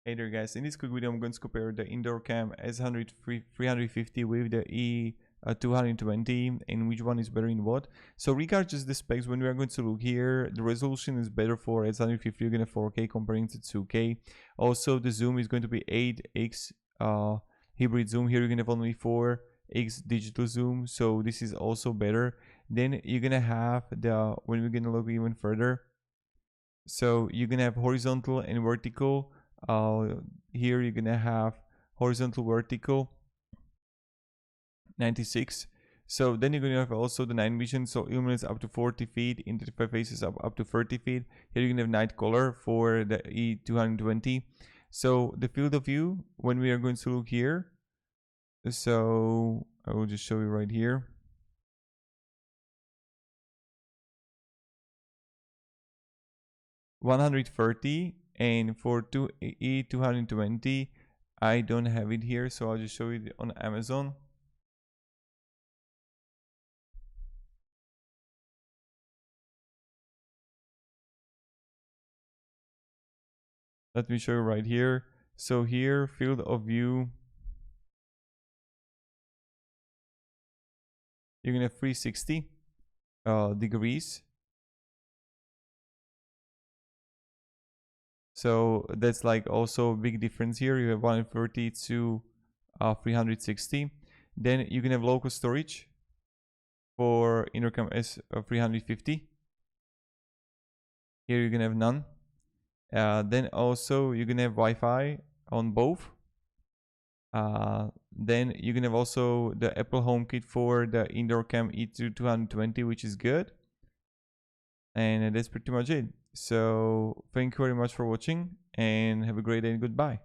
Hey there guys, in this quick video I'm going to compare the indoor cam S350 with the E220 and which one is better in what. So regarding just the specs, when we are going to look here, the resolution is better for S350, you're going to 4K comparing to 2K. Also the zoom is going to be 8x hybrid zoom. Here you're going to have only 4x digital zoom, so this is also better. Then you're going to have when we're going to look even further, so you're going to have horizontal and vertical. Here you're gonna have horizontal, vertical 96. So then you're gonna have also the night vision, so illuminates up to 40 feet, interfaces up to 30 feet. Here you're gonna have night color for the E220. So the field of view, when we are going to look here, so I will just show you right here. $130, and for E220 I don't have it here, so I'll just show you on Amazon. Let me show you right here. So here, field of view, you're gonna have 360 degrees. So that's like also a big difference here. You have 130 to 360. Then you can have local storage for EufyCam S350. Here you can have none. Then also you can have Wi-Fi on both. Then you can have also the Apple HomeKit for the indoor cam E220, which is good. And that's pretty much it. So thank you very much for watching and have a great day and goodbye.